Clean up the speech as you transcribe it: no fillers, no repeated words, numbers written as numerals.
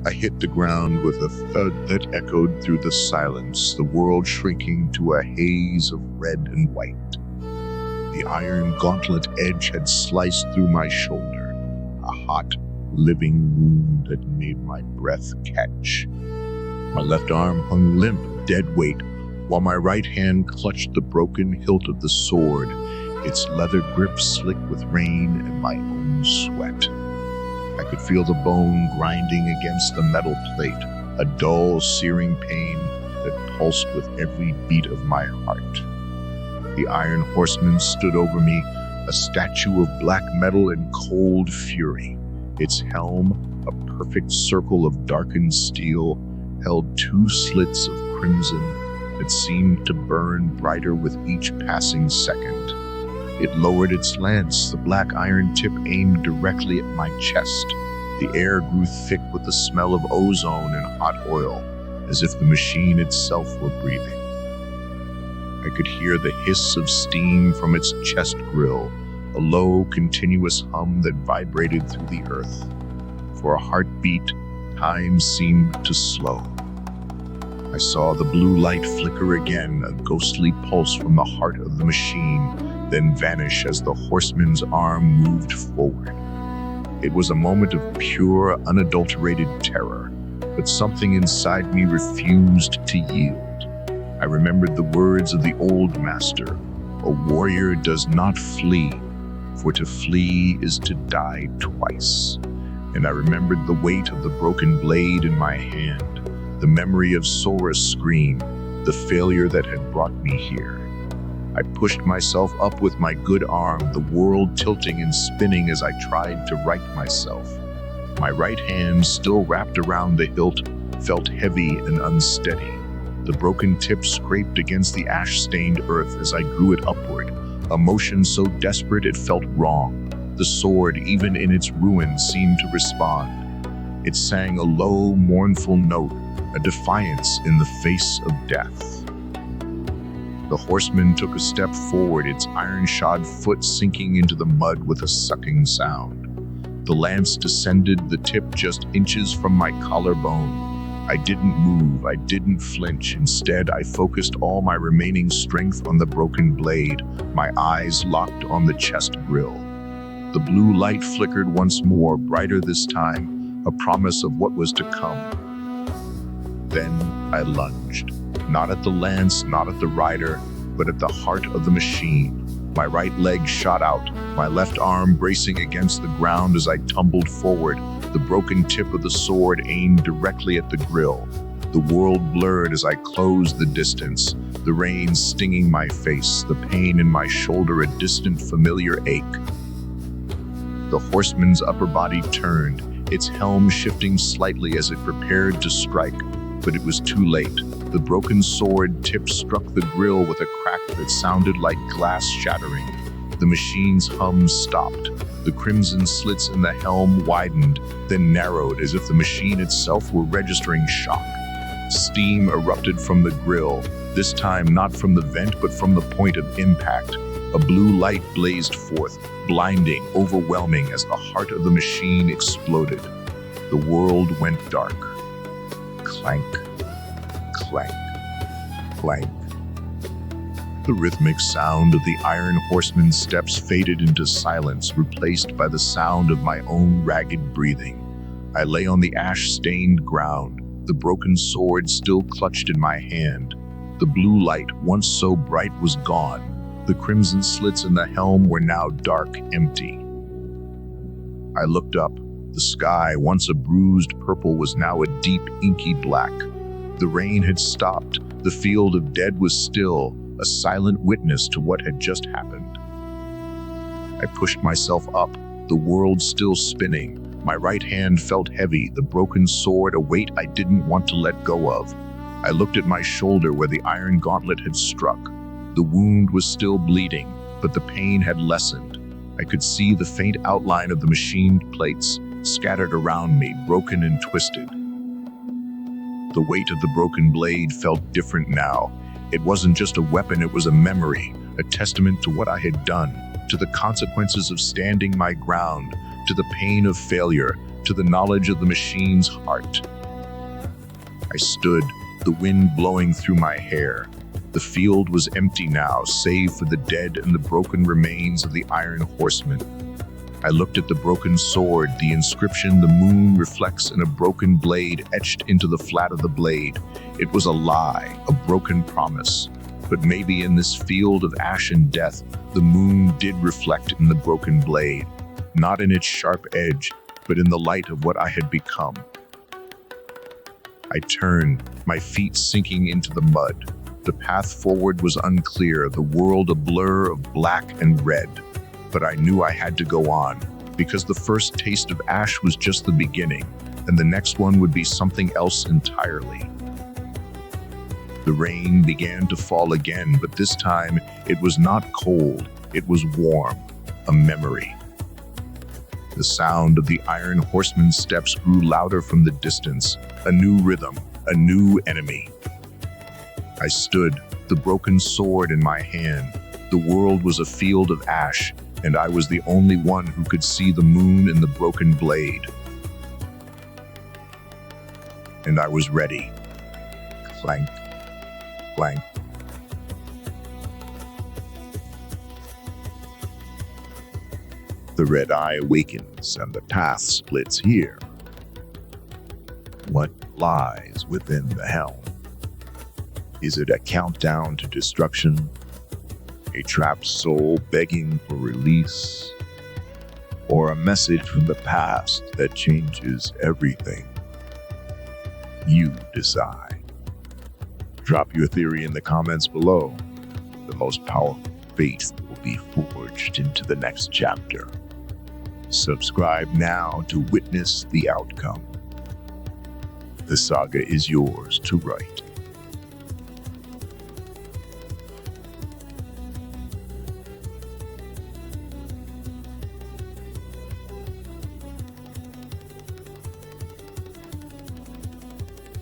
I hit the ground with a thud that echoed through the silence, the world shrinking to a haze of red and white. The iron gauntlet edge had sliced through my shoulder, a hot, living wound that made my breath catch. My left arm hung limp, dead weight, while my right hand clutched the broken hilt of the sword, its leather grip slick with rain and my own sweat. I could feel the bone grinding against the metal plate, a dull, searing pain that pulsed with every beat of my heart. The iron horseman stood over me, a statue of black metal and cold fury. Its helm, a perfect circle of darkened steel, held two slits of crimson that seemed to burn brighter with each passing second. It lowered its lance, the black iron tip aimed directly at my chest. The air grew thick with the smell of ozone and hot oil, as if the machine itself were breathing. I could hear the hiss of steam from its chest grill, a low, continuous hum that vibrated through the earth. For a heartbeat, time seemed to slow. I saw the blue light flicker again, a ghostly pulse from the heart of the machine, then vanish as the horseman's arm moved forward. It was a moment of pure, unadulterated terror, but something inside me refused to yield. I remembered the words of the old master, "A warrior does not flee, for to flee is to die twice." And I remembered the weight of the broken blade in my hand, the memory of Sora's scream, the failure that had brought me here. I pushed myself up with my good arm, the world tilting and spinning as I tried to right myself. My right hand, still wrapped around the hilt, felt heavy and unsteady. The broken tip scraped against the ash-stained earth as I drew it upward, a motion so desperate it felt wrong. The sword, even in its ruin, seemed to respond. It sang a low, mournful note, a defiance in the face of death. The horseman took a step forward, its iron-shod foot sinking into the mud with a sucking sound. The lance descended, the tip just inches from my collarbone. I didn't move, I didn't flinch. Instead, I focused all my remaining strength on the broken blade, my eyes locked on the chest grill. The blue light flickered once more, brighter this time, a promise of what was to come. Then I lunged. Not at the lance, not at the rider, but at the heart of the machine. My right leg shot out, my left arm bracing against the ground as I tumbled forward, the broken tip of the sword aimed directly at the grill. The world blurred as I closed the distance, the rain stinging my face, the pain in my shoulder a distant familiar ache. The horseman's upper body turned, its helm shifting slightly as it prepared to strike, but it was too late. The broken sword tip struck the grill with a crack that sounded like glass shattering. The machine's hum stopped. The crimson slits in the helm widened, then narrowed as if the machine itself were registering shock. Steam erupted from the grill, this time not from the vent but from the point of impact. A blue light blazed forth, blinding, overwhelming as the heart of the machine exploded. The world went dark. Clank. Clank, clank. The rhythmic sound of the iron horseman's steps faded into silence, replaced by the sound of my own ragged breathing. I lay on the ash-stained ground, the broken sword still clutched in my hand. The blue light, once so bright, was gone. The crimson slits in the helm were now dark, empty. I looked up. The sky, once a bruised purple, was now a deep, inky black. The rain had stopped. The field of dead was still, a silent witness to what had just happened. I pushed myself up, the world still spinning. My right hand felt heavy, the broken sword a weight I didn't want to let go of. I looked at my shoulder where the iron gauntlet had struck. The wound was still bleeding, but the pain had lessened. I could see the faint outline of the machined plates scattered around me, broken and twisted. The weight of the broken blade felt different now. It wasn't just a weapon, it was a memory, a testament to what I had done, to the consequences of standing my ground, to the pain of failure, to the knowledge of the machine's heart. I stood, the wind blowing through my hair. The field was empty now, save for the dead and the broken remains of the Iron Horsemen. I looked at the broken sword, the inscription "The moon reflects" in a broken blade etched into the flat of the blade. It was a lie, a broken promise. But maybe in this field of ash and death, the moon did reflect in the broken blade, not in its sharp edge, but in the light of what I had become. I turned, my feet sinking into the mud. The path forward was unclear, the world a blur of black and red. But I knew I had to go on, because the first taste of ash was just the beginning, and the next one would be something else entirely. The rain began to fall again, but this time it was not cold, it was warm, a memory. The sound of the Iron Horseman's steps grew louder from the distance, a new rhythm, a new enemy. I stood, the broken sword in my hand. The world was a field of ash, and I was the only one who could see the moon in the broken blade. And I was ready. Clank, clank. The red eye awakens and the path splits here. What lies within the helm? Is it a countdown to destruction? A trapped soul begging for release? Or a message from the past that changes everything? You decide. Drop your theory in the comments below. The most powerful faith will be forged into the next chapter. Subscribe now to witness the outcome. The saga is yours to write.